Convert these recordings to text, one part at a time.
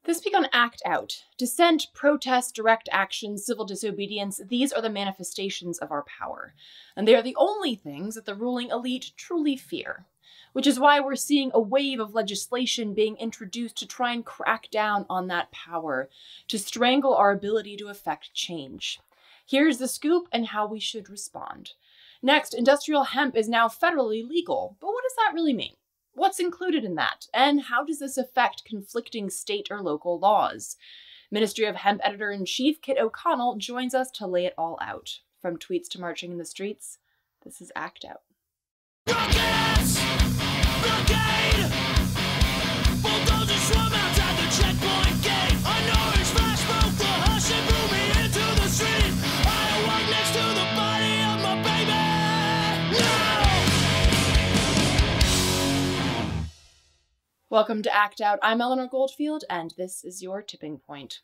This week on Act Out, dissent, protest, direct action, civil disobedience, these are the manifestations of our power. And they are the only things that the ruling elite truly fear. Which is why we're seeing a wave of legislation being introduced to try and crack down on that power, to strangle our ability to affect change. Here's the scoop and how we should respond. Next, industrial hemp is now federally legal, but what does that really mean? What's included in that? And how does this affect conflicting state or local laws? Ministry of Hemp Editor-in-Chief Kit O'Connell joins us to lay it all out. From tweets to marching in the streets, this is Act Out. Rockets! Blockade! Bulldozers swarm outside the checkpoint gate. I know it's flash broke the hush and blew me into the street. I walk next to the body of my baby. No! Welcome to Act Out. I'm Eleanor Goldfield, and this is your tipping point.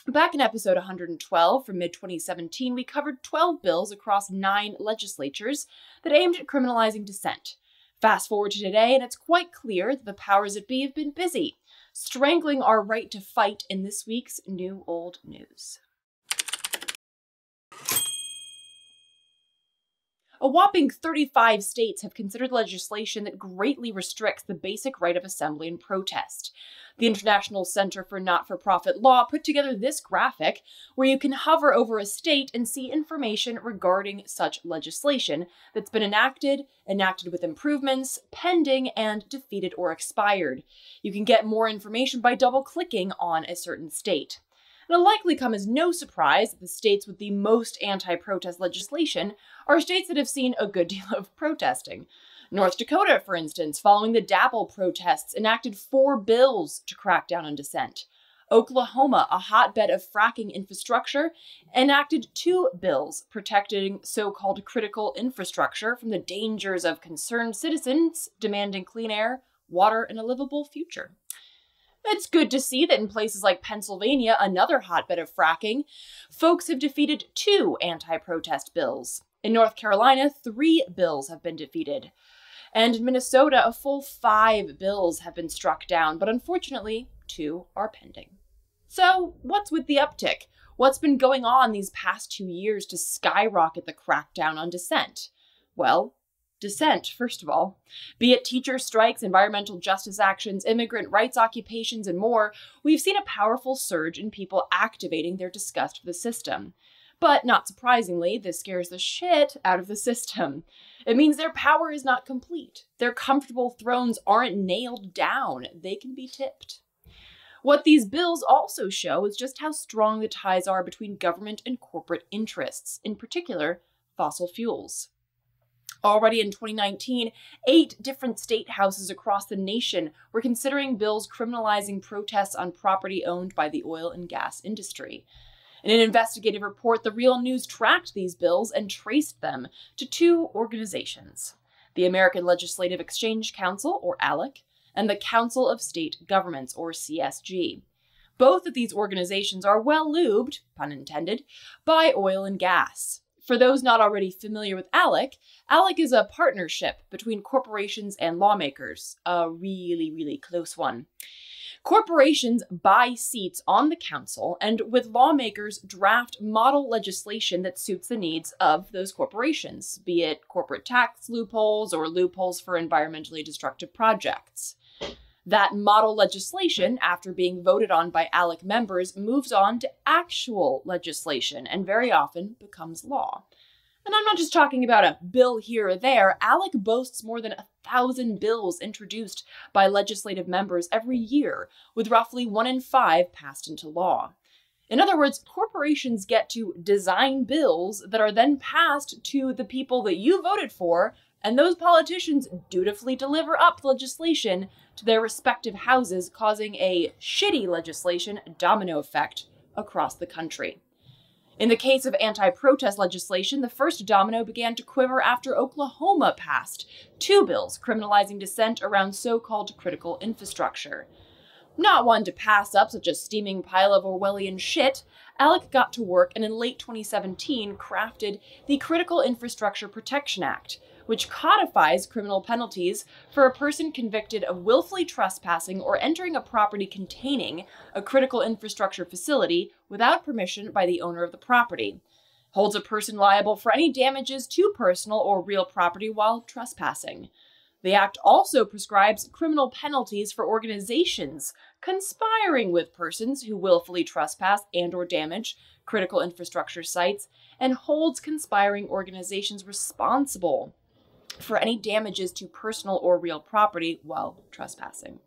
Back in episode 112 from mid-2017, we covered 12 bills across 9 legislatures that aimed at criminalizing dissent. Fast forward to today, and it's quite clear that the powers that be have been busy, strangling our right to fight in this week's New Old News. A whopping 35 states have considered legislation that greatly restricts the basic right of assembly and protest. The International Center for Not-for-Profit Law put together this graphic where you can hover over a state and see information regarding such legislation that's been enacted with improvements, pending, and defeated or expired. You can get more information by double-clicking on a certain state. It'll likely come as no surprise that the states with the most anti-protest legislation are states that have seen a good deal of protesting. North Dakota, for instance, following the Dapple protests, enacted 4 bills to crack down on dissent. Oklahoma, a hotbed of fracking infrastructure, enacted 2 bills protecting so-called critical infrastructure from the dangers of concerned citizens demanding clean air, water, and a livable future. It's good to see that in places like Pennsylvania, another hotbed of fracking, folks have defeated 2 anti-protest bills. In North Carolina, 3 bills have been defeated. And in Minnesota, a full 5 bills have been struck down, but unfortunately, 2 are pending. So, what's with the uptick? What's been going on these past 2 years to skyrocket the crackdown on dissent? Well, dissent, first of all. Be it teacher strikes, environmental justice actions, immigrant rights occupations, and more, we've seen a powerful surge in people activating their disgust for the system. But not surprisingly, this scares the shit out of the system. It means their power is not complete. Their comfortable thrones aren't nailed down. They can be tipped. What these bills also show is just how strong the ties are between government and corporate interests, in particular, fossil fuels. Already in 2019, 8 different state houses across the nation were considering bills criminalizing protests on property owned by the oil and gas industry. In an investigative report, The Real News tracked these bills and traced them to 2 organizations: the American Legislative Exchange Council, or ALEC, and the Council of State Governments, or CSG. Both of these organizations are well lubed, pun intended, by oil and gas. For those not already familiar with ALEC, ALEC is a partnership between corporations and lawmakers, a really, really close one. Corporations buy seats on the council and, with lawmakers, draft model legislation that suits the needs of those corporations, be it corporate tax loopholes or loopholes for environmentally destructive projects. That model legislation, after being voted on by ALEC members, moves on to actual legislation and very often becomes law. And I'm not just talking about a bill here or there. ALEC boasts more than 1,000 bills introduced by legislative members every year, with roughly 1 in 5 passed into law. In other words, corporations get to design bills that are then passed to the people that you voted for, and those politicians dutifully deliver up legislation to their respective houses, causing a shitty legislation domino effect across the country. In the case of anti-protest legislation, the first domino began to quiver after Oklahoma passed 2 bills criminalizing dissent around so-called critical infrastructure. Not one to pass up such a steaming pile of Orwellian shit, ALEC got to work and in late 2017 crafted the Critical Infrastructure Protection Act, which codifies criminal penalties for a person convicted of willfully trespassing or entering a property containing a critical infrastructure facility without permission by the owner of the property. Holds a person liable for any damages to personal or real property while trespassing. The act also prescribes criminal penalties for organizations conspiring with persons who willfully trespass and/or damage critical infrastructure sites, and holds conspiring organizations responsible for any damages to personal or real property while trespassing.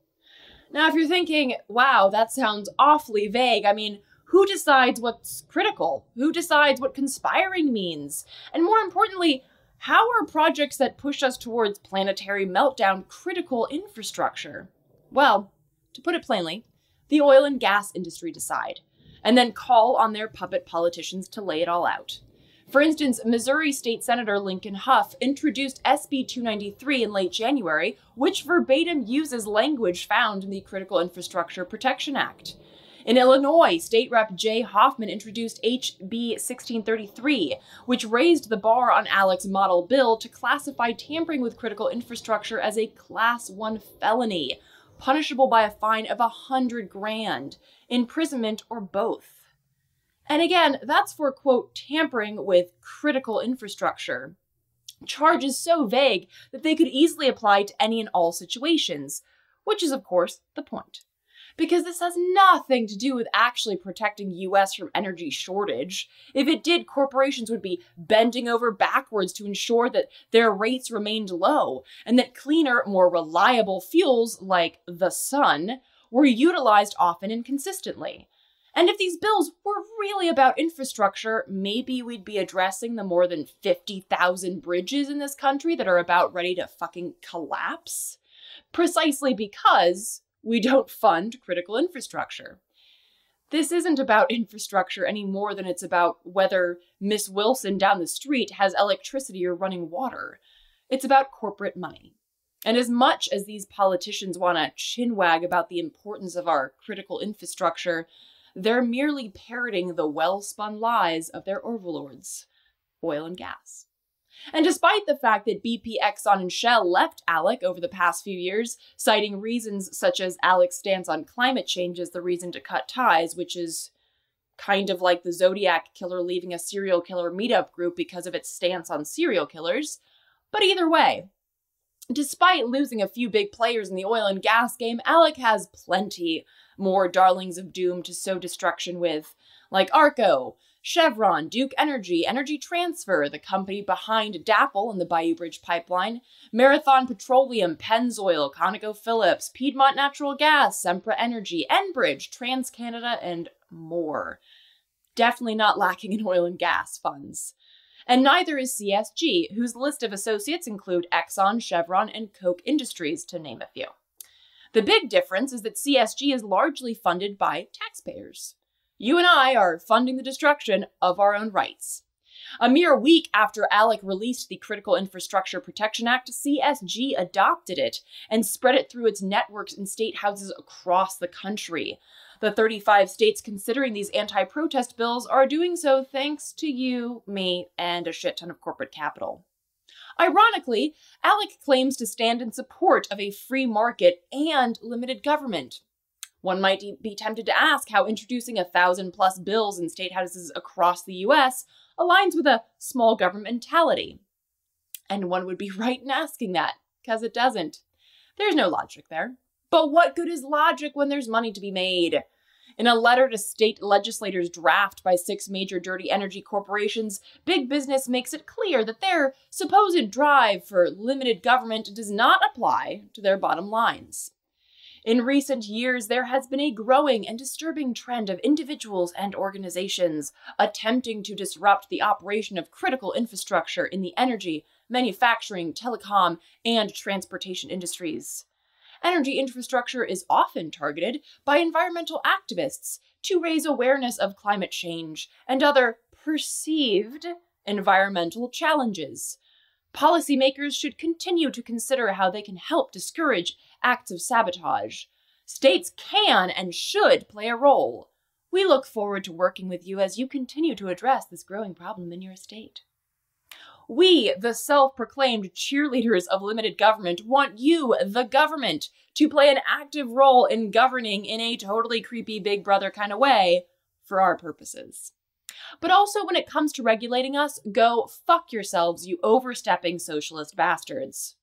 Now, if you're thinking, wow, that sounds awfully vague, I mean, who decides what's critical? Who decides what conspiring means? And more importantly, how are projects that push us towards planetary meltdown critical infrastructure? Well, to put it plainly, the oil and gas industry decide, and then call on their puppet politicians to lay it all out. For instance, Missouri State Senator Lincoln Huff introduced SB 293 in late January, which verbatim uses language found in the Critical Infrastructure Protection Act. In Illinois, State Rep. Jay Hoffman introduced HB 1633, which raised the bar on Alec's model bill to classify tampering with critical infrastructure as a Class 1 felony, punishable by a fine of $100,000, imprisonment, or both. And again, that's for, quote, tampering with critical infrastructure. Charges so vague that they could easily apply to any and all situations, which is, of course, the point. Because this has nothing to do with actually protecting U.S. from energy shortage. If it did, corporations would be bending over backwards to ensure that their rates remained low, and that cleaner, more reliable fuels like the sun were utilized often and consistently. And if these bills were really about infrastructure, maybe we'd be addressing the more than 50,000 bridges in this country that are about ready to fucking collapse. Precisely because we don't fund critical infrastructure. This isn't about infrastructure any more than it's about whether Miss Wilson down the street has electricity or running water. It's about corporate money. And as much as these politicians want to chinwag about the importance of our critical infrastructure, they're merely parroting the well-spun lies of their overlords, oil and gas. And despite the fact that BP, Exxon, and Shell left Alec over the past few years, citing reasons such as Alec's stance on climate change as the reason to cut ties, which is kind of like the Zodiac killer leaving a serial killer meetup group because of its stance on serial killers. But either way, despite losing a few big players in the oil and gas game, Alec has plenty more darlings of doom to sow destruction with, like Arco, Chevron, Duke Energy, Energy Transfer, the company behind DAPL and the Bayou Bridge Pipeline, Marathon Petroleum, Pennzoil, ConocoPhillips, Piedmont Natural Gas, Sempra Energy, Enbridge, TransCanada, and more. Definitely not lacking in oil and gas funds. And neither is CSG, whose list of associates include Exxon, Chevron, and Koch Industries, to name a few. The big difference is that CSG is largely funded by taxpayers. You and I are funding the destruction of our own rights. A mere week after Alec released the Critical Infrastructure Protection Act, CSG adopted it and spread it through its networks in state houses across the country. The 35 states considering these anti-protest bills are doing so thanks to you, me, and a shit ton of corporate capital. Ironically, Alec claims to stand in support of a free market and limited government. One might be tempted to ask how introducing 1,000+ bills in state houses across the U.S. aligns with a small government mentality. And one would be right in asking that, because it doesn't. There's no logic there. But what good is logic when there's money to be made? In a letter to state legislators drafted by 6 major dirty energy corporations, big business makes it clear that their supposed drive for limited government does not apply to their bottom lines. In recent years, there has been a growing and disturbing trend of individuals and organizations attempting to disrupt the operation of critical infrastructure in the energy, manufacturing, telecom, and transportation industries. Energy infrastructure is often targeted by environmental activists to raise awareness of climate change and other perceived environmental challenges. Policymakers should continue to consider how they can help discourage acts of sabotage. States can and should play a role. We look forward to working with you as you continue to address this growing problem in your state. We, the self-proclaimed cheerleaders of limited government, want you, the government, to play an active role in governing in a totally creepy Big Brother kind of way for our purposes. But also when it comes to regulating us, go fuck yourselves, you overstepping socialist bastards.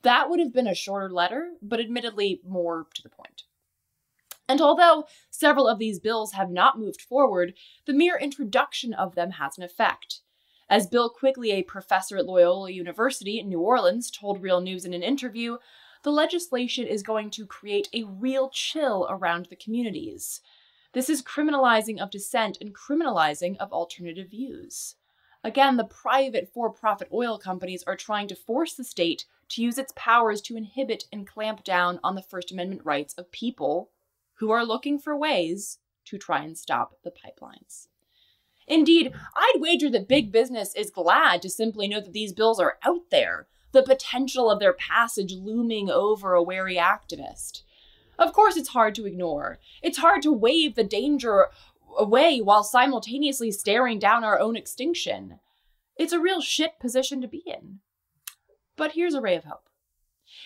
That would have been a shorter letter, but admittedly more to the point. And although several of these bills have not moved forward, the mere introduction of them has an effect. As Bill Quigley, a professor at Loyola University in New Orleans, told Real News in an interview, the legislation is going to create a real chill around the communities. This is criminalizing of dissent and criminalizing of alternative views. Again, the private for-profit oil companies are trying to force the state to use its powers to inhibit and clamp down on the First Amendment rights of people who are looking for ways to try and stop the pipelines. Indeed, I'd wager that big business is glad to simply know that these bills are out there, the potential of their passage looming over a wary activist. Of course, it's hard to ignore. It's hard to wave the danger away while simultaneously staring down our own extinction. It's a real shit position to be in. But here's a ray of hope.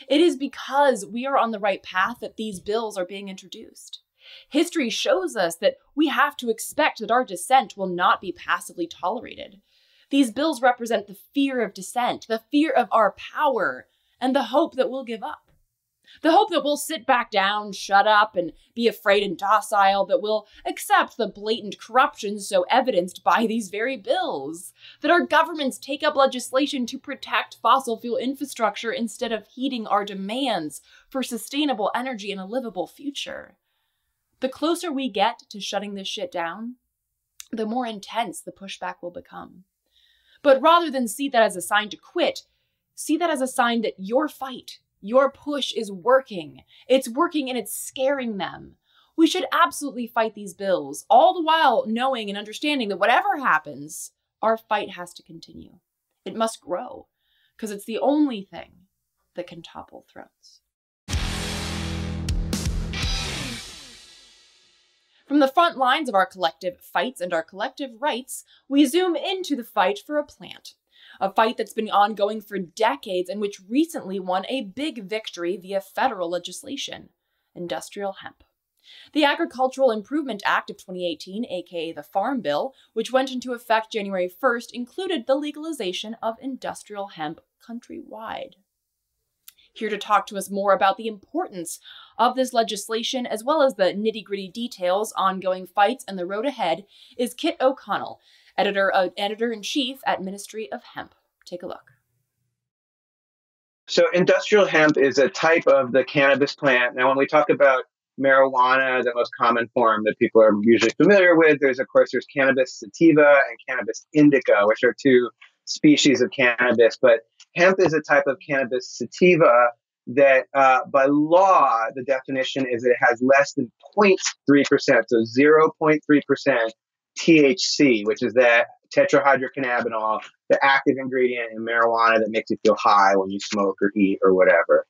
It is because we are on the right path that these bills are being introduced. History shows us that we have to expect that our dissent will not be passively tolerated. These bills represent the fear of dissent, the fear of our power, and the hope that we'll give up. The hope that we'll sit back down, shut up, and be afraid and docile, that we'll accept the blatant corruption so evidenced by these very bills, that our governments take up legislation to protect fossil fuel infrastructure instead of heeding our demands for sustainable energy and a livable future. The closer we get to shutting this shit down, the more intense the pushback will become. But rather than see that as a sign to quit, see that as a sign that your fight, your push is working. It's working and it's scaring them. We should absolutely fight these bills, all the while knowing and understanding that whatever happens, our fight has to continue. It must grow, because it's the only thing that can topple thrones. From the front lines of our collective fights and our collective rights, we zoom into the fight for a plant. A fight that's been ongoing for decades and which recently won a big victory via federal legislation: industrial hemp. The Agricultural Improvement Act of 2018, aka the Farm Bill, which went into effect January 1st, included the legalization of industrial hemp countrywide. Here to talk to us more about the importance of this legislation, as well as the nitty-gritty details, ongoing fights, and the road ahead, is Kit O'Connell, editor-in-chief at Ministry of Hemp. Take a look. So industrial hemp is a type of the cannabis plant. Now, when we talk about marijuana, the most common form that people are usually familiar with, there's cannabis sativa and cannabis indica, which are two species of cannabis. But hemp is a type of cannabis sativa that by law, the definition is that it has less than 0.3%, so 0.3% THC, which is that tetrahydrocannabinol, the active ingredient in marijuana that makes you feel high when you smoke or eat or whatever.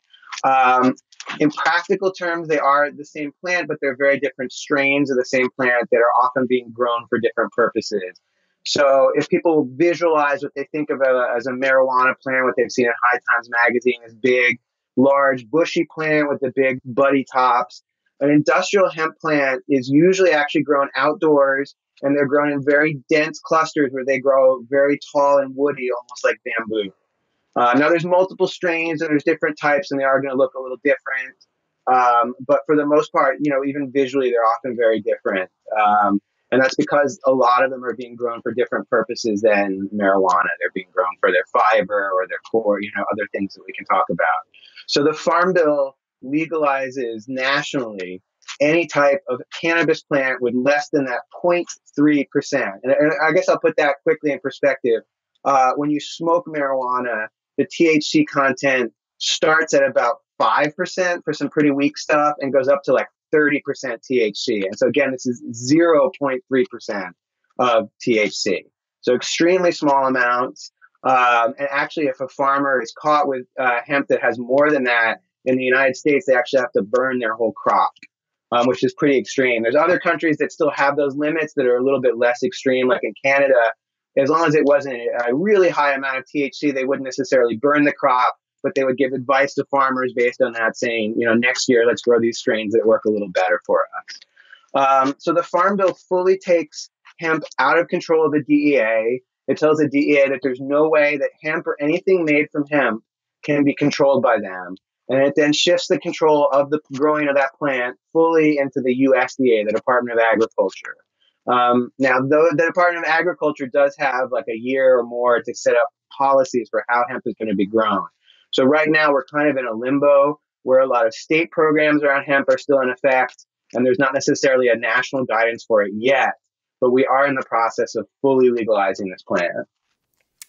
In practical terms, they are the same plant, but they're very different strains of the same plant that are often being grown for different purposes. So if people visualize what they think of as a marijuana plant, what they've seen in High Times magazine is big, large, bushy plant with the big buddy tops. An industrial hemp plant is usually actually grown outdoors, and they're grown in very dense clusters where they grow very tall and woody, almost like bamboo. Now, there's multiple strains and there's different types, and they are going to look a little different. But for the most part, even visually, they're often very different. And that's because a lot of them are being grown for different purposes than marijuana. They're being grown for their fiber or their core, other things that we can talk about. So the Farm Bill legalizes nationally any type of cannabis plant with less than that 0.3%. And I guess I'll put that quickly in perspective. When you smoke marijuana, the THC content starts at about 5% for some pretty weak stuff and goes up to like 30% THC. And so again, this is 0.3% of THC. So extremely small amounts. And actually, if a farmer is caught with hemp that has more than that in the United States, they actually have to burn their whole crop, which is pretty extreme. There's other countries that still have those limits that are a little bit less extreme, like in Canada. as long as it wasn't a really high amount of THC, they wouldn't necessarily burn the crop, but they would give advice to farmers based on that, saying, next year, let's grow these strains that work a little better for us. So the Farm Bill fully takes hemp out of control of the DEA. It tells the DEA that there's no way that hemp or anything made from hemp can be controlled by them. And it then shifts the control of the growing of that plant fully into the USDA, the Department of Agriculture. Now, though the Department of Agriculture does have like a year or more to set up policies for how hemp is going to be grown. So right now we're kind of in a limbo where a lot of state programs around hemp are still in effect, and there's not necessarily a national guidance for it yet, but we are in the process of fully legalizing this plant.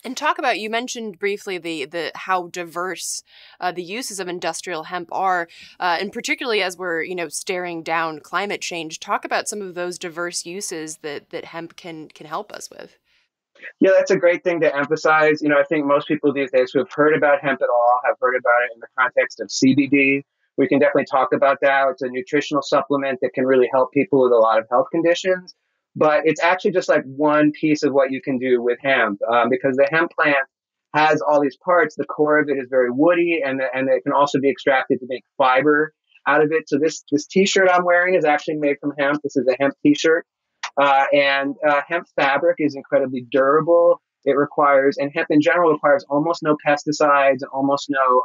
And talk about, you mentioned briefly the how diverse the uses of industrial hemp are, and particularly as we're staring down climate change. Talk about some of those diverse uses that hemp can help us with. Yeah, that's a great thing to emphasize. I think most people these days who have heard about hemp at all have heard about it in the context of CBD. We can definitely talk about that. It's a nutritional supplement that can really help people with a lot of health conditions. But it's actually just like one piece of what you can do with hemp, because the hemp plant has all these parts. The core of it is very woody, and it can also be extracted to make fiber out of it. So this T-shirt I'm wearing is actually made from hemp. This is a hemp T-shirt. And hemp fabric is incredibly durable. And hemp in general requires almost no pesticides and almost no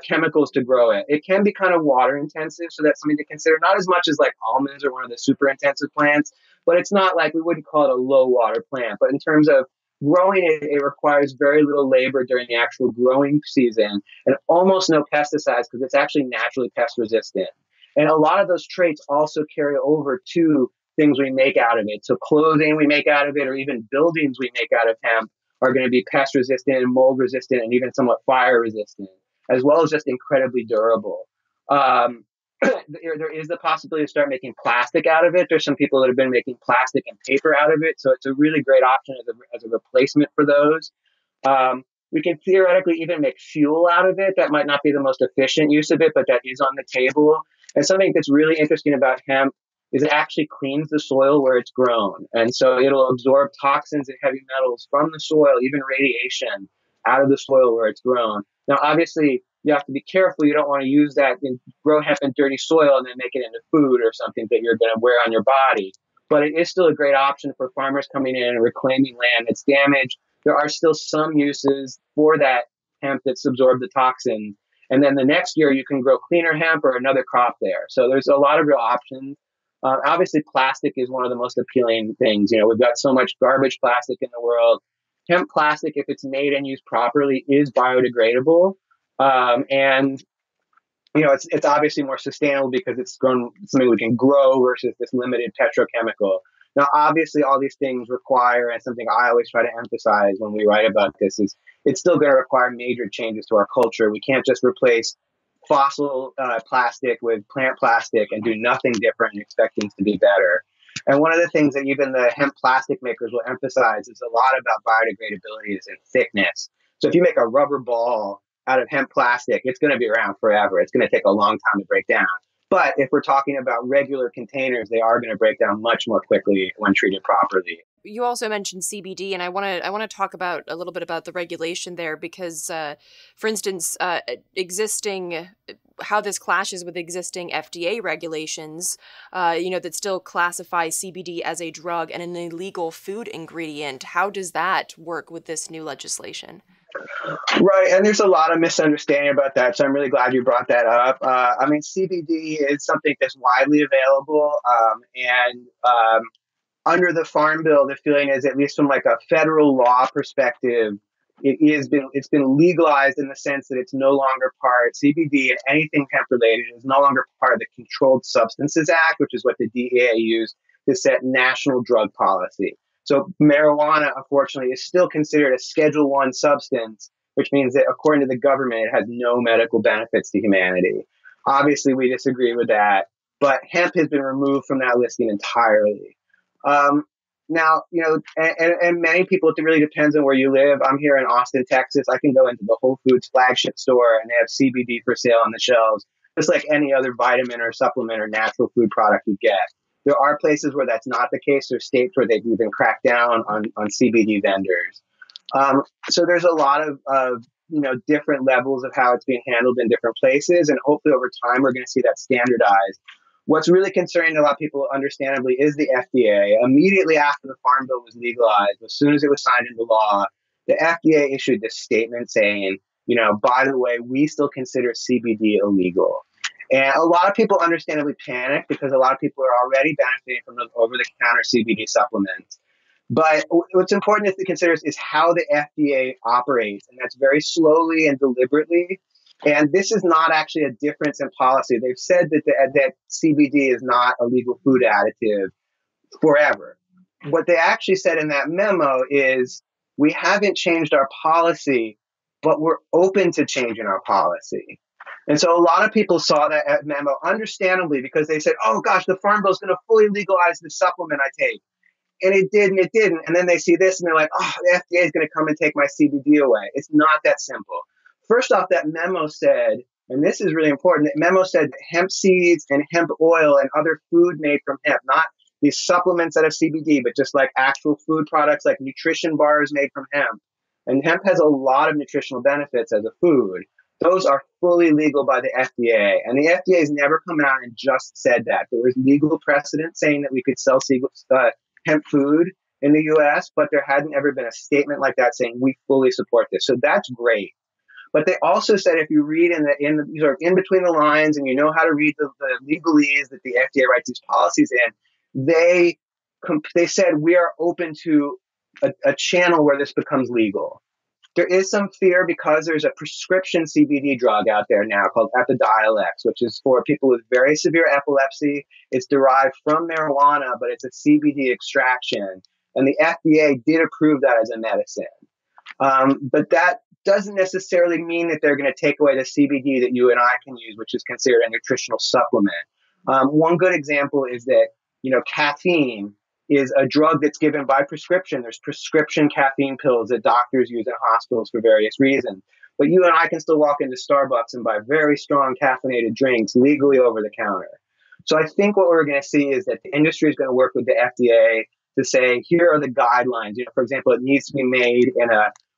chemicals to grow it. It can be kind of water intensive, so that's something to consider. Not as much as like almonds or one of the super intensive plants, but it's not like, we wouldn't call it a low water plant. But in terms of growing it, it requires very little labor during the actual growing season and almost no pesticides because it's actually naturally pest resistant. And a lot of those traits also carry over to things we make out of it. So clothing we make out of it, or even buildings we make out of hemp, are going to be pest resistant, mold resistant, and even somewhat fire resistant, as well as just incredibly durable. There is the possibility to start making plastic out of it. There's some people that have been making plastic and paper out of it. So it's a really great option as a replacement for those. We can theoretically even make fuel out of it. That might not be the most efficient use of it, but that is on the table. And something that's really interesting about hemp is it actually cleans the soil where it's grown. And so it'll absorb toxins and heavy metals from the soil, even radiation, out of the soil where it's grown. Now, obviously, you have to be careful. You don't want to use that and grow hemp in dirty soil and then make it into food or something that you're going to wear on your body. But it is still a great option for farmers coming in and reclaiming land that's damaged. There are still some uses for that hemp that's absorbed the toxins. And then the next year, you can grow cleaner hemp or another crop there. So there's a lot of real options. Obviously, plastic is one of the most appealing things. We've got so much garbage plastic in the world. Hemp plastic, if it's made and used properly, is biodegradable. And it's obviously more sustainable because it's grown something we can grow versus this limited petrochemical. Now, obviously, all these things require, and something I always try to emphasize when we write about this, is it's still going to require major changes to our culture. We can't just replace fossil plastic with plant plastic and do nothing different and expect things to be better. And one of the things that even the hemp plastic makers will emphasize is a lot about biodegradability is in thickness. So if you make a rubber ball out of hemp plastic, it's going to be around forever. It's going to take a long time to break down. But if we're talking about regular containers, they are going to break down much more quickly when treated properly. You also mentioned CBD, and I want to talk about a little bit about the regulation there because, for instance, how this clashes with existing FDA regulations, that still classify CBD as a drug and an illegal food ingredient. How does that work with this new legislation? Right. And there's a lot of misunderstanding about that. So I'm really glad you brought that up. CBD is something that's widely available. And under the Farm Bill, the feeling is, at least from like a federal law perspective, it's been legalized in the sense that it's no longer CBD and anything hemp related is no longer part of the Controlled Substances Act, which is what the DEA used to set national drug policy. So marijuana, unfortunately, is still considered a Schedule I substance, which means that according to the government, it has no medical benefits to humanity. Obviously, we disagree with that, but hemp has been removed from that listing entirely. Now, and many people, it really depends on where you live. I'm here in Austin, Texas. I can go into the Whole Foods flagship store and they have CBD for sale on the shelves, just like any other vitamin or supplement or natural food product you get. There are places where that's not the case. There's states where they've even cracked down on CBD vendors. So there's a lot of different levels of how it's being handled in different places, and hopefully over time we're going to see that standardized. What's really concerning to a lot of people, understandably, is the FDA. Immediately after the Farm Bill was legalized, as soon as it was signed into law, the FDA issued this statement saying, by the way, we still consider CBD illegal. And a lot of people understandably panic because a lot of people are already benefiting from those over-the-counter CBD supplements. But what's important to consider is how the FDA operates, and that's very slowly and deliberately. And this is not actually a difference in policy. They've said that CBD is not a legal food additive forever. What they actually said in that memo is, we haven't changed our policy, but we're open to changing our policy. And so a lot of people saw that memo, understandably, because they said, oh gosh, the Farm Bill is going to fully legalize the supplement I take. And it did, and it didn't. And then they see this and they're like, oh, the FDA is going to come and take my CBD away. It's not that simple. First off, that memo said, and this is really important, that memo said that hemp seeds and hemp oil and other food made from hemp, not these supplements that have CBD, but just like actual food products like nutrition bars made from hemp. And hemp has a lot of nutritional benefits as a food. Those are fully legal by the FDA. And the FDA has never come out and just said that. There was legal precedent saying that we could sell hemp food in the US, but there hadn't ever been a statement like that saying we fully support this. So that's great. But they also said, if you read in between the lines and you know how to read the legalese that the FDA writes these policies in, they said we are open to a channel where this becomes legal. There is some fear because there's a prescription CBD drug out there now called Epidiolex, which is for people with very severe epilepsy. It's derived from marijuana, but it's a CBD extraction. And the FDA did approve that as a medicine. But that doesn't necessarily mean that they're going to take away the CBD that you and I can use, which is considered a nutritional supplement. One good example is that, caffeine is a drug that's given by prescription. There's prescription caffeine pills that doctors use in hospitals for various reasons. But you and I can still walk into Starbucks and buy very strong caffeinated drinks legally over the counter. So I think what we're going to see is that the industry is going to work with the FDA to say, here are the guidelines. For example, it needs to be made in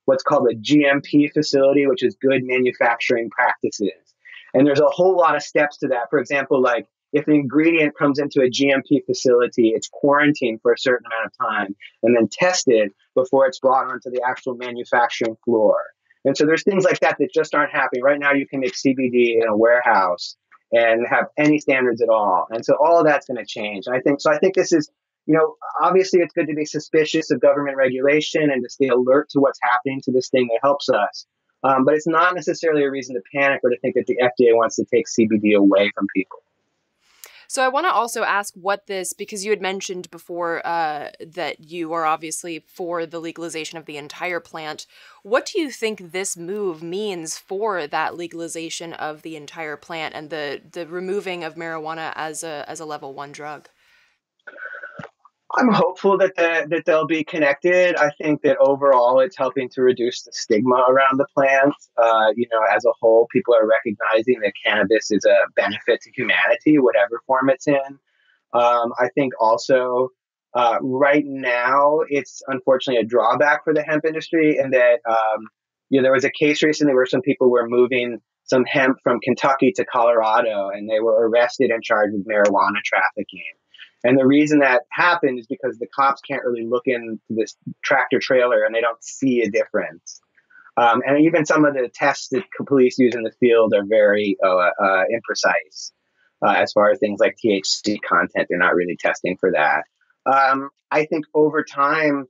what's called a GMP facility, which is good manufacturing practices. And there's a whole lot of steps to that. For example, like if an ingredient comes into a GMP facility, it's quarantined for a certain amount of time and then tested before it's brought onto the actual manufacturing floor. And so there's things like that that just aren't happening. Right now, you can make CBD in a warehouse and have any standards at all. And so all of that's going to change. And I think this is, obviously it's good to be suspicious of government regulation and to stay alert to what's happening to this thing that helps us. But it's not necessarily a reason to panic or to think that the FDA wants to take CBD away from people. So I want to also ask because you had mentioned before that you are obviously for the legalization of the entire plant. What do you think this move means for that legalization of the entire plant and the removing of marijuana as a level 1 drug? I'm hopeful that they'll be connected. I think that overall it's helping to reduce the stigma around the plant. As a whole, people are recognizing that cannabis is a benefit to humanity, whatever form it's in. I think also right now it's unfortunately a drawback for the hemp industry in that there was a case recently where some people were moving some hemp from Kentucky to Colorado, and they were arrested and charged with marijuana trafficking. And the reason that happened is because the cops can't really look into this tractor trailer and they don't see a difference. And even some of the tests that police use in the field are very imprecise as far as things like THC content. They're not really testing for that. I think over time,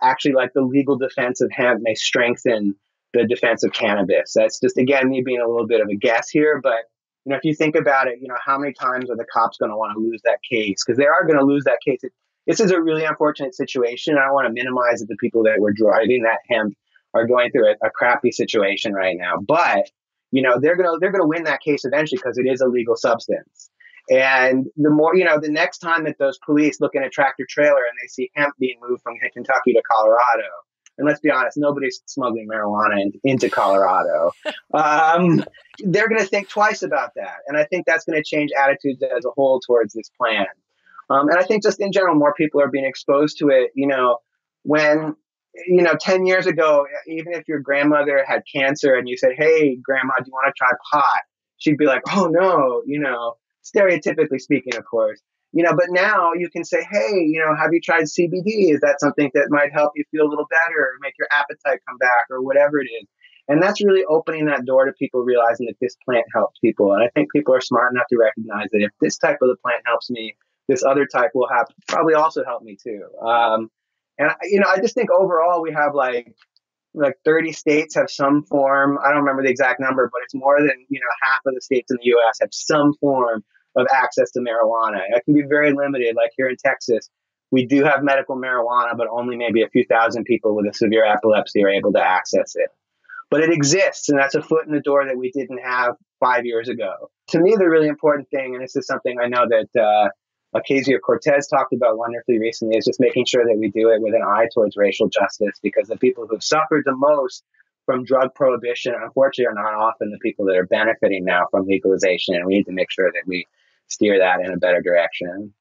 actually, like the legal defense of hemp may strengthen the defense of cannabis. That's just, again, me being a little bit of a guess here, but if you think about it, how many times are the cops going to want to lose that case? Because they are going to lose that case. This is a really unfortunate situation. I don't want to minimize that the people that were driving that hemp are going through a crappy situation right now. But, they're going to win that case eventually because it is a legal substance. And the more, the next time that those police look in a tractor trailer and they see hemp being moved from Kentucky to Colorado, and let's be honest, nobody's smuggling marijuana into Colorado. They're going to think twice about that. And I think that's going to change attitudes as a whole towards this plan. And I think just in general, more people are being exposed to it. When 10 years ago, even if your grandmother had cancer and you said, "Hey, grandma, do you want to try pot?" She'd be like, "Oh no," stereotypically speaking, of course. But now you can say, "Hey, have you tried CBD? Is that something that might help you feel a little better, or make your appetite come back, or whatever it is?" And that's really opening that door to people realizing that this plant helps people. And I think people are smart enough to recognize that if this type of the plant helps me, this other type will probably also help me too. And I just think overall we have like 30 states have some form. I don't remember the exact number, but it's more than half of the states in the U.S. have some form of access to marijuana. It can be very limited. Like here in Texas, we do have medical marijuana, but only maybe a few thousand people with a severe epilepsy are able to access it. But it exists, and that's a foot in the door that we didn't have 5 years ago. To me, the really important thing, and this is something I know that Ocasio-Cortez talked about wonderfully recently, is just making sure that we do it with an eye towards racial justice, because the people who've suffered the most from drug prohibition, unfortunately, are not often the people that are benefiting now from legalization, and we need to make sure that we steer that in a better direction.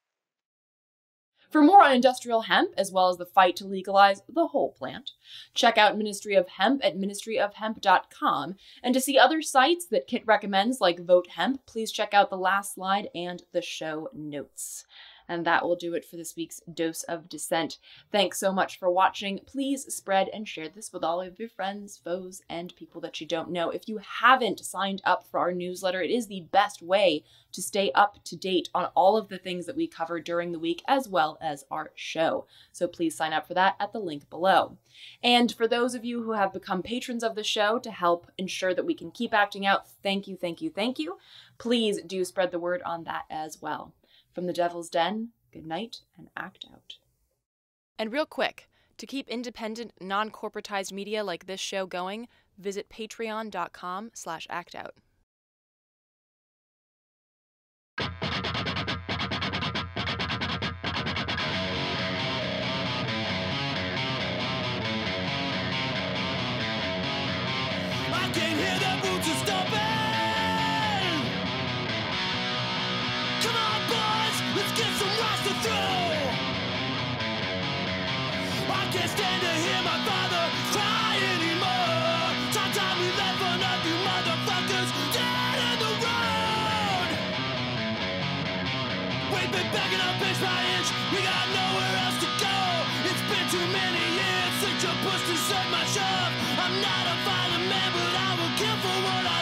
For more on industrial hemp, as well as the fight to legalize the whole plant, check out Ministry of Hemp at ministryofhemp.com. And to see other sites that Kit recommends, like Vote Hemp, please check out the last slide and the show notes. And that will do it for this week's Dose of Dissent. Thanks so much for watching. Please spread and share this with all of your friends, foes, and people that you don't know. If you haven't signed up for our newsletter, it is the best way to stay up to date on all of the things that we cover during the week, as well as our show. So please sign up for that at the link below. And for those of you who have become patrons of the show to help ensure that we can keep acting out, thank you, thank you, thank you. Please do spread the word on that as well. From the Devil's Den, good night and act out. And real quick, to keep independent, non-corporatized media like this show going, visit patreon.com/actout. I can hear the boots are stomping. Come on, boys, let's get some rocks to throw. I can't stand to hear my father cry anymore. Time we left one of you motherfuckers dead in the road. We've been backing up inch by inch. We got nowhere else to go. It's been too many years since you pushed and set my shove. I'm not a violent man, but I will kill for what I